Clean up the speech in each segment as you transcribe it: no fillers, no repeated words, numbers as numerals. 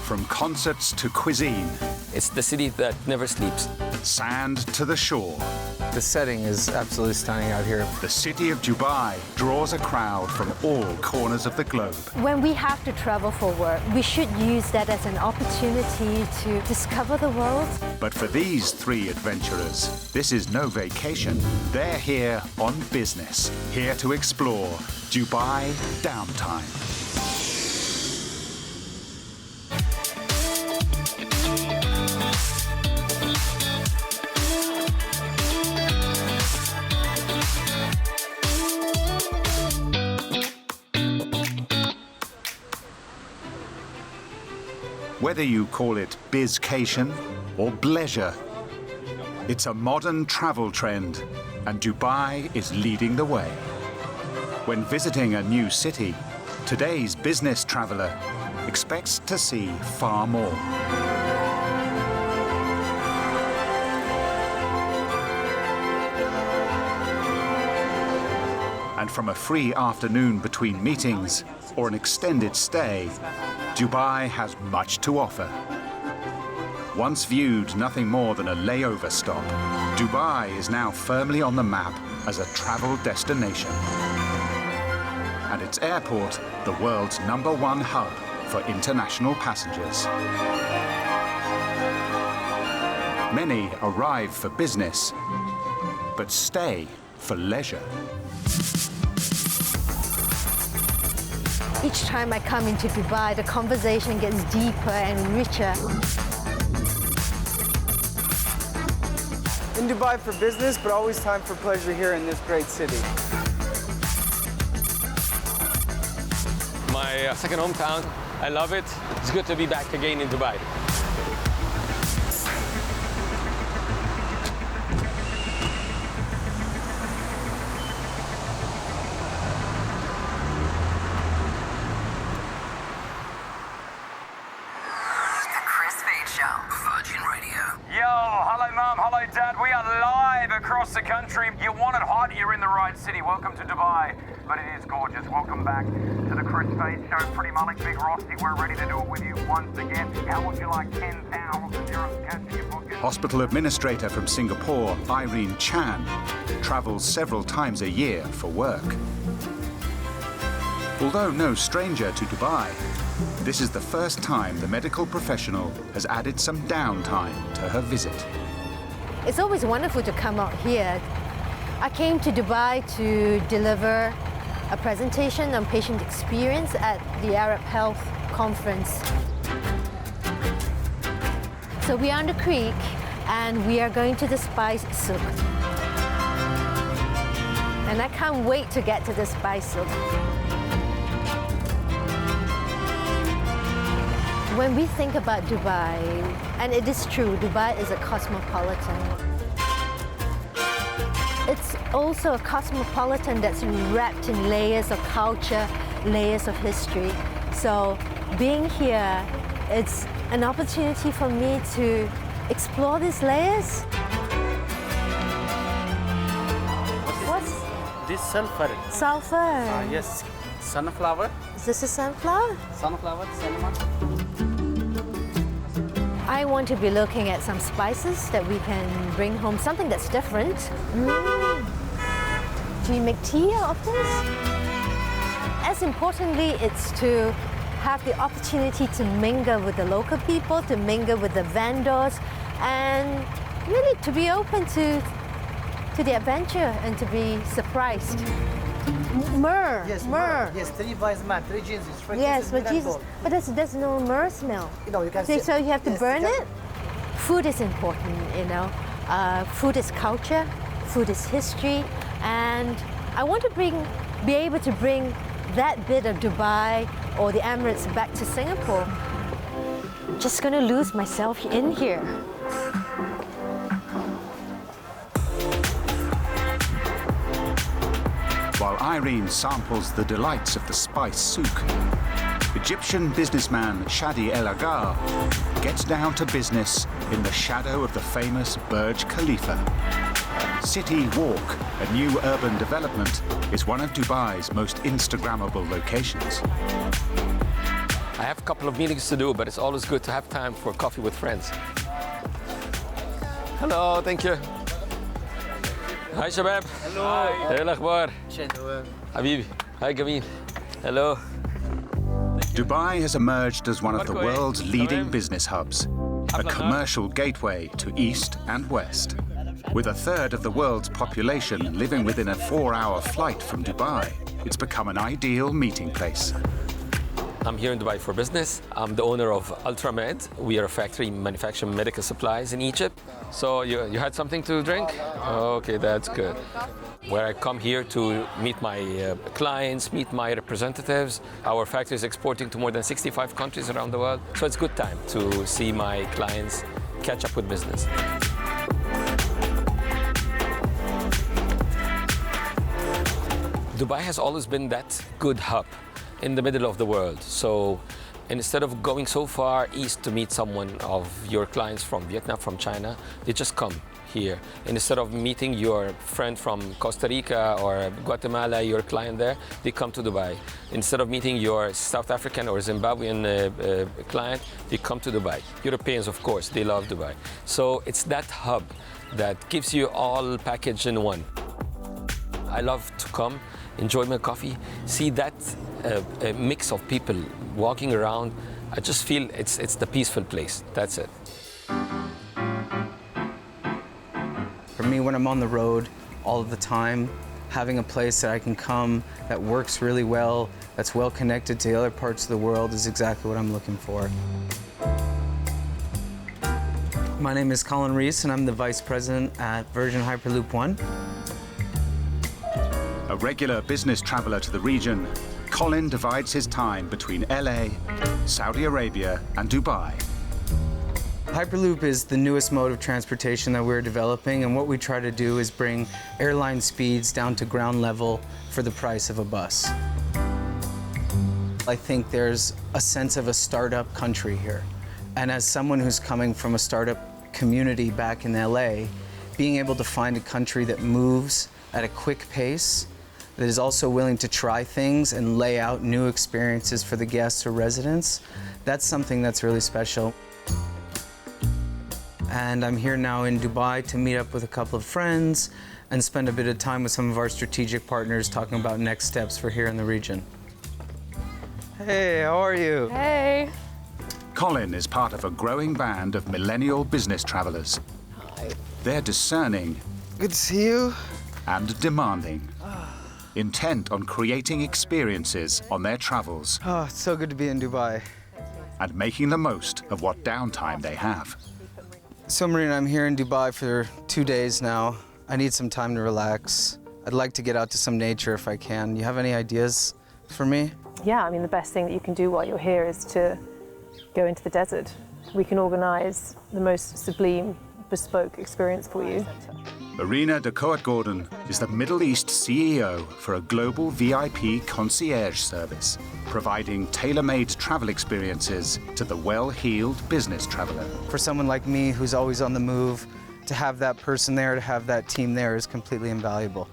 From concerts to cuisine, It's the city that never sleeps. sand to the shore, The setting is absolutely stunning out here. the city of Dubai draws a crowd from all corners of the globe. When we have to travel for work, we should use that as an opportunity to discover the world. But for these three adventurers, this is no vacation. They're here on business, here to explore Dubai Downtime. Whether you call it bizcation or bleisure, it's a modern travel trend, and Dubai is leading the way. When visiting a new city, today's business traveler expects to see far more. And from a free afternoon between meetings or an extended stay, Dubai has much to offer. Once viewed nothing more than a layover stop, Dubai is now firmly on the map as a travel destination. And its airport, the world's #1 hub for international passengers. Many arrive for business, but stay for leisure. Each time I come into Dubai, the conversation gets deeper and richer. In Dubai for business, but always time for pleasure here in this great city. My second hometown. I love it. It's good to be back again in Dubai. Hello Mum, hello Dad. We are live across the country. You want it hot, you're in the right city. Welcome to Dubai. But it is gorgeous. Welcome back to the Chris Fade Show. Pretty Malik, Big Rossi, we're ready to do it with you once again. How would you like 10,000 euros cash in your pocket? Hospital administrator from Singapore, Irene Chan, travels several times a year for work. Although no stranger to Dubai, this is the first time the medical professional has added some downtime to her visit. It's always wonderful to come out here. I came to Dubai to deliver a presentation on patient experience at the Arab Health Conference. So we are on the creek and we are going to the spice souk. And I can't wait to get to the spice souk. When we think about Dubai, and it is true, Dubai is a cosmopolitan. It's also a cosmopolitan that's wrapped in layers of culture, layers of history. So being here, it's an opportunity for me to explore these layers. What's This sulfur. sulfur? Yes, sunflower. Is this a sunflower? Sunflower, cinnamon. I want to be looking at some spices that we can bring home, something that's different. Do you make tea out of this? As importantly, it's to have the opportunity to mingle with the local people, to mingle with the vendors, and really to be open to the adventure and to be surprised. Myrrh. Yes, myrrh. Yes, 3 wise man, 3 Jesus. Yes, but Jesus, but there's no myrrh smell. No, you can So you have to yes, burn you it? Food is important, you know. Food is culture, food is history, and I want to be able to bring that bit of Dubai or the Emirates back to Singapore. Just gonna lose myself in here. While Irene samples the delights of the spice souk, Egyptian businessman Shadi El Agar gets down to business in the shadow of the famous Burj Khalifa. City Walk, a new urban development, is one of Dubai's most Instagrammable locations. I have a couple of meetings to do, but it's always good to have time for coffee with friends. Hello, thank you. Hi, Shabab. Hello. Hey, الأخبار. حبيبي. Hi, Gavin. Hello. Dubai has emerged as one of the Marco, world's eh? leading Come in. business hubs, a commercial gateway to East and West. With a third of the world's population living within a 4-hour flight from Dubai, it's become an ideal meeting place. I'm here in Dubai for business. I'm the owner of Ultramed. We are a factory manufacturing medical supplies in Egypt. So you had something to drink? Okay, that's good. Where I come here to meet my clients, meet my representatives. Our factory is exporting to more than 65 countries around the world. So it's a good time to see my clients catch up with business. Dubai has always been that good hub in the middle of the world. So instead of going so far east to meet someone of your clients from Vietnam, from China, they just come here. And instead of meeting your friend from Costa Rica or Guatemala, your client there, they come to Dubai. Instead of meeting your South African or Zimbabwean client, they come to Dubai. Europeans, of course, they love Dubai. So it's that hub that gives you all packaged in one. I love to come, enjoy my coffee, see that a mix of people walking around. I just feel it's the peaceful place. That's it. For me, when I'm on the road all of the time, having a place that I can come that works really well, that's well connected to the other parts of the world is exactly what I'm looking for. My name is Colin Reese, and I'm the Vice President at Virgin Hyperloop One. A regular business traveler to the region, Colin divides his time between LA, Saudi Arabia, and Dubai. Hyperloop is the newest mode of transportation that we're developing, and what we try to do is bring airline speeds down to ground level for the price of a bus. I think there's a sense of a startup country here. And as someone who's coming from a startup community back in LA, being able to find a country that moves at a quick pace, that is also willing to try things and lay out new experiences for the guests or residents, that's something that's really special. And I'm here now in Dubai to meet up with a couple of friends and spend a bit of time with some of our strategic partners talking about next steps for here in the region. Hey, how are you? Hey. Colin is part of a growing band of millennial business travelers. Hi. They're discerning Good to see you. and demanding, intent on creating experiences on their travels Oh, it's so good to be in Dubai. and making the most of what downtime they have. So, Marina, I'm here in Dubai for 2 days now. I need some time to relax. I'd like to get out to some nature if I can. You have any ideas for me? Yeah, I mean, the best thing that you can do while you're here is to go into the desert. We can organise the most sublime, bespoke experience for you. Marina de Coat-Gordon is the Middle East CEO for a global VIP concierge service, providing tailor-made travel experiences to the well-heeled business traveler. For someone like me who's always on the move, to have that person there, to have that team there is completely invaluable.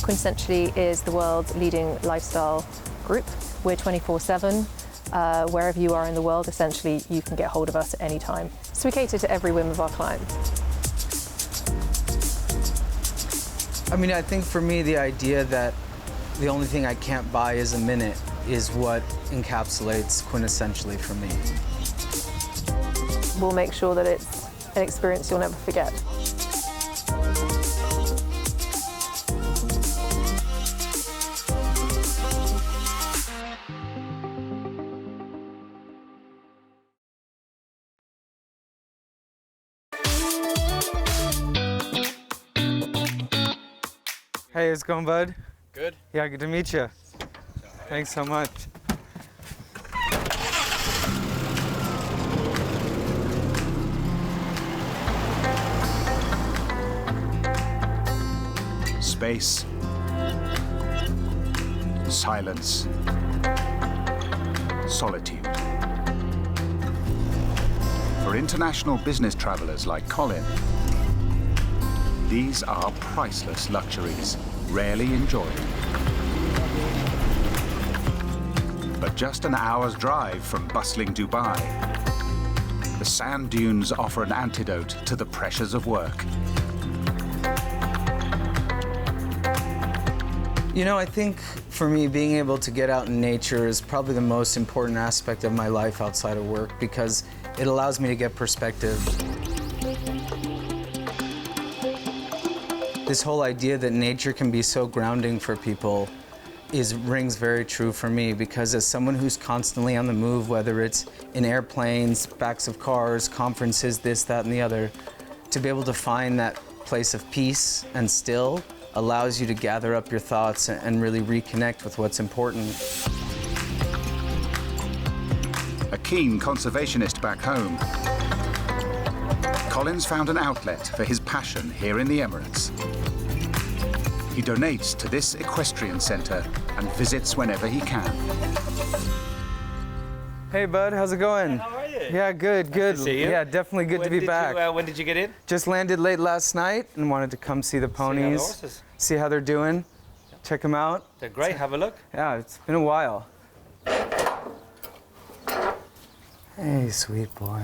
Quintessentially is the world's leading lifestyle group. We're 24/7. Wherever you are in the world, essentially, you can get hold of us at any time. So we cater to every whim of our clients. I mean, I think for me, the idea that the only thing I can't buy is a minute is what encapsulates quintessentially for me. We'll make sure that it's an experience you'll never forget. Hey, how's it going, bud? Good. Yeah, good to meet you. Thanks so much. Space, silence, solitude. For international business travelers like Colin, these are priceless luxuries, rarely enjoyed. but just an hour's drive from bustling Dubai. The sand dunes offer an antidote to the pressures of work. You know, I think for me, being able to get out in nature is probably the most important aspect of my life outside of work because it allows me to get perspective. This whole idea that nature can be so grounding for people rings very true for me because as someone who's constantly on the move, whether it's in airplanes, backs of cars, conferences, this, that, and the other, to be able to find that place of peace and still allows you to gather up your thoughts and really reconnect with what's important. A keen conservationist back home, Collins found an outlet for his passion here in the Emirates. He donates to this equestrian centre and visits whenever he can. Hey, bud, how's it going? How are you? Yeah, good, good. to see you. Yeah, definitely good to be back. When did you get in? Just landed late last night and wanted to come see the ponies. horses. See how they're doing. Check them out. They're great. Have a look. Yeah, it's been a while. Hey, sweet boy.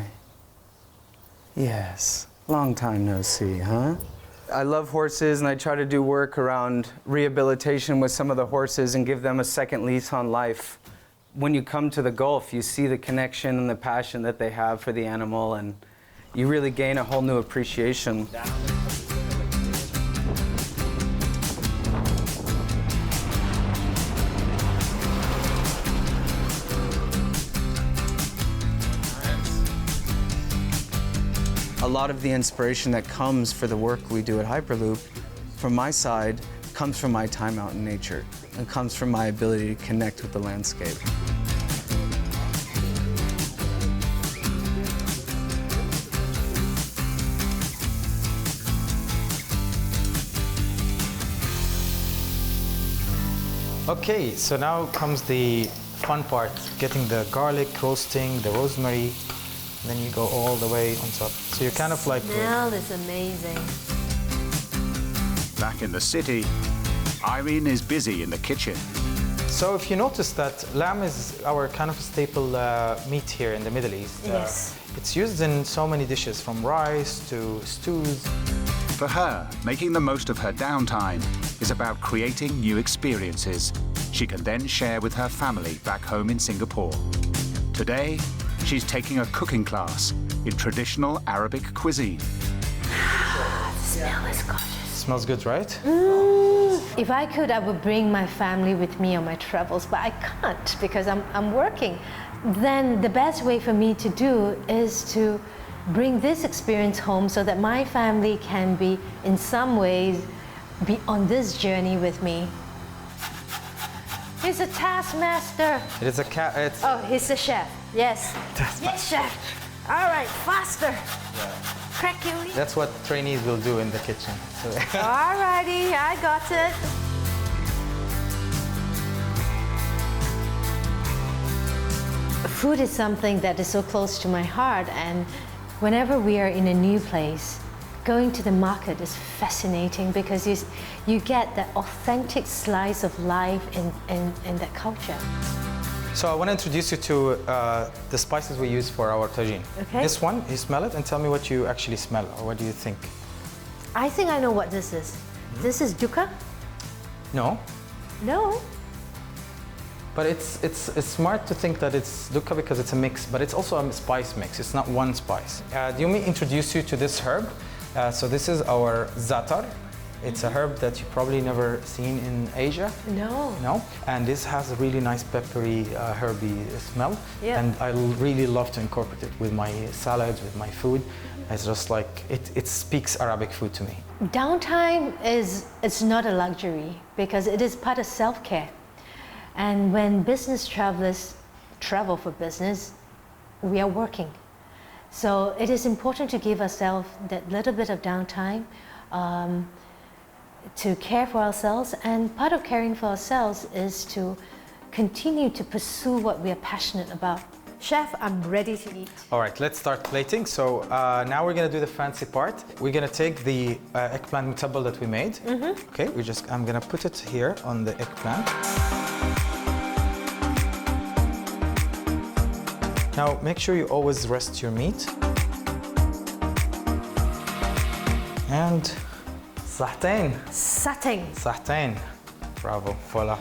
Yes, long time no see, huh? I love horses and I try to do work around rehabilitation with some of the horses and give them a second lease on life. When you come to the Gulf, you see the connection and the passion that they have for the animal and you really gain a whole new appreciation. A lot of the inspiration that comes for the work we do at Hyperloop, from my side, comes from my time out in nature. It comes from my ability to connect with the landscape. Okay, so now comes the fun part, getting the garlic, roasting, the rosemary, and then you go all the way on top. So you're kind of like... Smell is amazing. Back in the city, Irene is busy in the kitchen. So if you notice that lamb is our kind of staple meat here in the Middle East. Yes. It's used in so many dishes, from rice to stews. For her, making the most of her downtime is about creating new experiences she can then share with her family back home in Singapore. Today, she's taking a cooking class in traditional Arabic cuisine. The smell is gorgeous. Smells good, right? If I could, I would bring my family with me on my travels, but I can't because I'm working. Then the best way for me to do is to bring this experience home so that my family can be, in some ways, be on this journey with me. He's a taskmaster. It is a cat. It's Oh, he's the chef. Yes. Yes, chef. All right, faster. Crack your wheat. That's what trainees will do in the kitchen. So All righty, I got it. Food is something that is so close to my heart, and whenever we are in a new place, going to the market is fascinating because you get that authentic slice of life in that culture. So I want to introduce you to the spices we use for our tagine. Okay. This one, you smell it and tell me what you actually smell or what do you think? I think I know what this is. This is dukkha? No, No. but it's smart to think that it's dukkha because it's a mix, but it's also a spice mix. It's not one spice. Do you want me to introduce you to this herb? So this is our zatar. It's a herb that you've probably never seen in Asia. No. No? And this has a really nice peppery, herby smell. Yeah. And I really love to incorporate it with my salads, with my food. It's just like, it speaks Arabic food to me. Downtime it's not a luxury because it is part of self-care. And when business travelers travel for business, we are working. So it is important to give ourselves that little bit of downtime to care for ourselves. And part of caring for ourselves is to continue to pursue what we are passionate about. Chef, I'm ready to eat. All right, let's start plating. So now we're gonna do the fancy part. We're gonna take the eggplant mutabbal that we made. Okay, I'm gonna put it here on the eggplant. Now, make sure you always rest your meat. And صحتين. Setting. صحتين. Bravo, voila.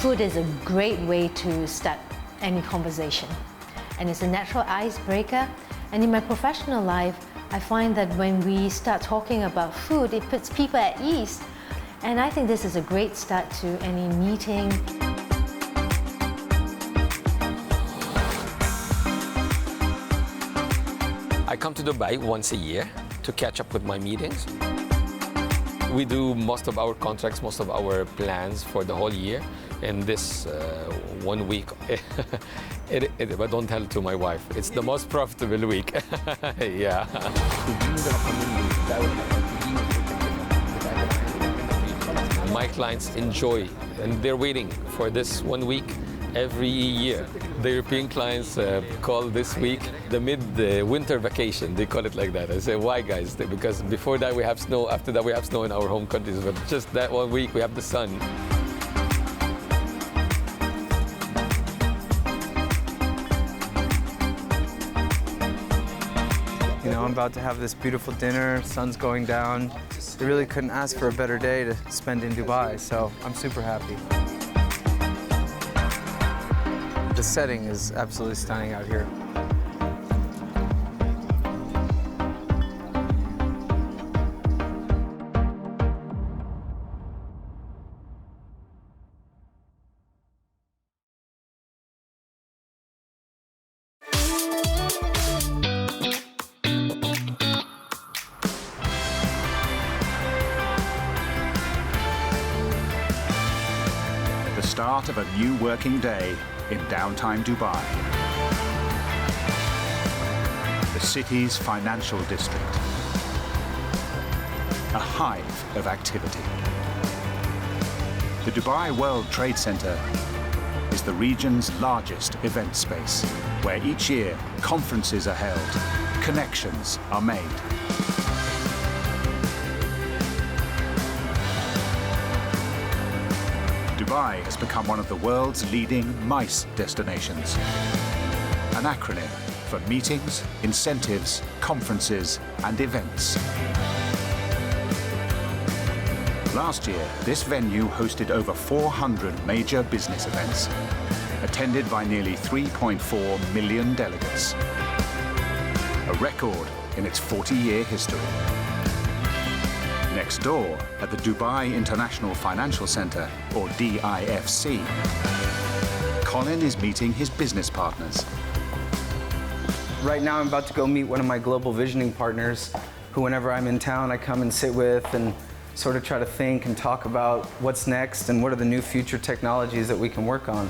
Food is a great way to start any conversation. And it's a natural icebreaker. And in my professional life, I find that when we start talking about food, it puts people at ease. And I think this is a great start to any meeting. I come to Dubai once a year to catch up with my meetings. We do most of our contracts, most of our plans for the whole year in this 1 week. But don't tell it to my wife. It's the most profitable week. Yeah. My clients enjoy, and they're waiting for this 1 week every year. The European clients call this week the mid-winter vacation. They call it like that. I say, why, guys? Because before that we have snow, after that we have snow in our home countries, but just that 1 week we have the sun. You know, I'm about to have this beautiful dinner, sun's going down. I really couldn't ask for a better day to spend in Dubai, so I'm super happy. The setting is absolutely stunning out here. The start of a new working day in Downtime, Dubai. The city's financial district. A hive of activity. The Dubai World Trade Center is the region's largest event space, where each year conferences are held, connections are made. Dubai has become one of the world's leading MICE destinations, an acronym for meetings, incentives, conferences, and events. Last year, this venue hosted over 400 major business events, attended by nearly 3.4 million delegates, a record in its 40-year history. Next door, at the Dubai International Financial Center, or DIFC, Colin is meeting his business partners. Right now I'm about to go meet one of my global visioning partners, who whenever I'm in town I come and sit with and sort of try to think and talk about what's next and what are the new future technologies that we can work on.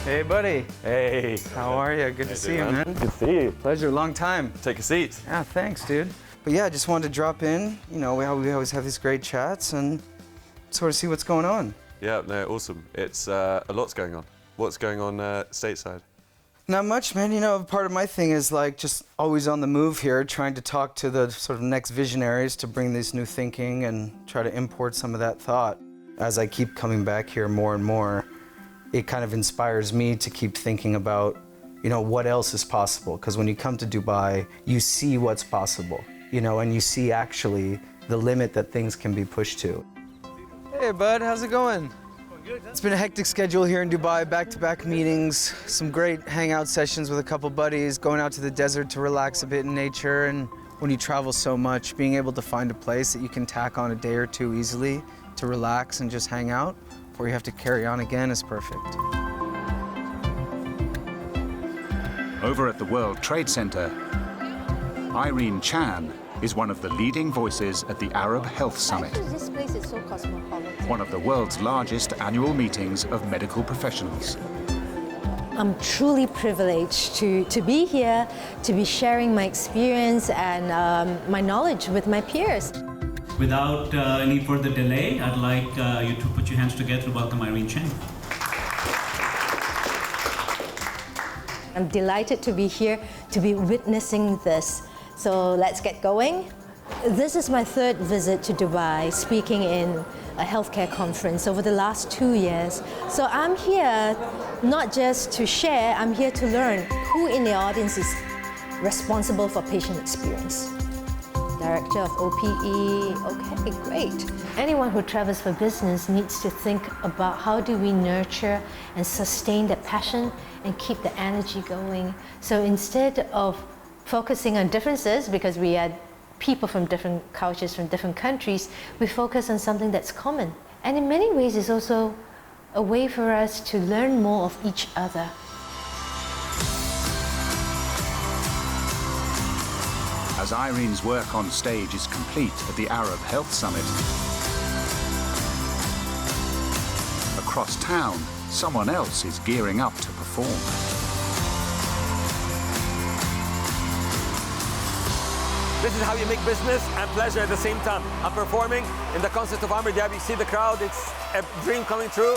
Hey, buddy. Hey. How are you? Good to see you, man. Good to see you. Pleasure, long time. Take a seat. Yeah, thanks, dude. But yeah, I just wanted to drop in. You know, we always have these great chats and sort of see what's going on. Yeah, no, awesome. It's a lot's going on. What's going on stateside? Not much, man. You know, part of my thing is like just always on the move here, trying to talk to the sort of next visionaries to bring this new thinking and try to import some of that thought. As I keep coming back here more and more, it kind of inspires me to keep thinking about, you know, what else is possible. Because when you come to Dubai, you see what's possible, you know, and you see actually the limit that things can be pushed to. Hey, bud, how's it going? It's been a hectic schedule here in Dubai, back-to-back meetings, some great hangout sessions with a couple buddies, going out to the desert to relax a bit in nature. And when you travel so much, being able to find a place that you can tack on a day or two easily to relax and just hang out before you have to carry on again is perfect. Over at the World Trade Center, Irene Chan is one of the leading voices at the Arab Health Summit, Actually, this place is so cosmopolitan. one of the world's largest annual meetings of medical professionals. I'm truly privileged to be here, to be sharing my experience and my knowledge with my peers. Without any further delay, I'd like you to put your hands together to welcome Irene Chen. I'm delighted to be here, to be witnessing this. So let's get going. This is my third visit to Dubai, speaking in a healthcare conference over the last 2 years. So I'm here not just to share, I'm here to learn who in the audience is responsible for patient experience. Director of OPE, okay, great. Anyone who travels for business needs to think about how do we nurture and sustain that passion and keep the energy going. So instead of focusing on differences, because we are people from different cultures, from different countries, we focus on something that's common. And in many ways, it's also a way for us to learn more of each other. As Irene's work on stage is complete at the Arab Health Summit, across town, someone else is gearing up to perform. This is how you make business and pleasure at the same time. I'm performing in the concert of Amr Diab. You see the crowd, it's a dream coming true.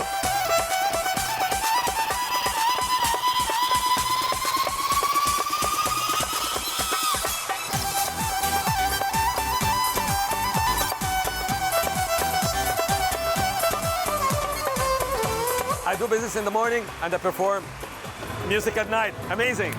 I do business in the morning and I perform music at night. Amazing.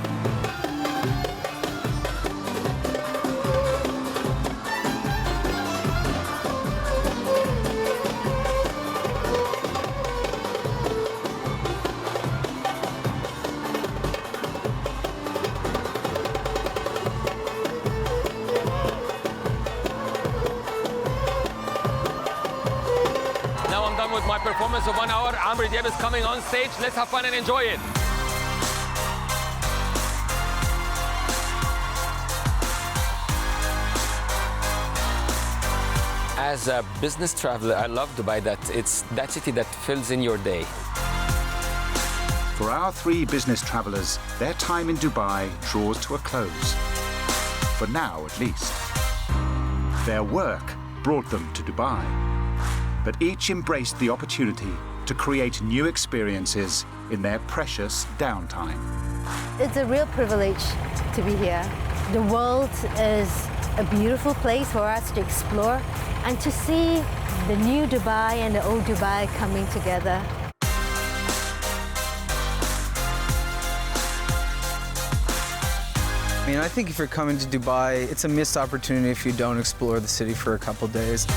With my performance of 1 hour, Amr Diab is coming on stage. Let's have fun and enjoy it. As a business traveler, I love Dubai. It's that city that fills in your day. For our 3 business travelers, their time in Dubai draws to a close. For now, at least. Their work brought them to Dubai, but each embraced the opportunity to create new experiences in their precious downtime. It's a real privilege to be here. The world is a beautiful place for us to explore and to see the new Dubai and the old Dubai coming together. I mean, I think if you're coming to Dubai, it's a missed opportunity if you don't explore the city for a couple days.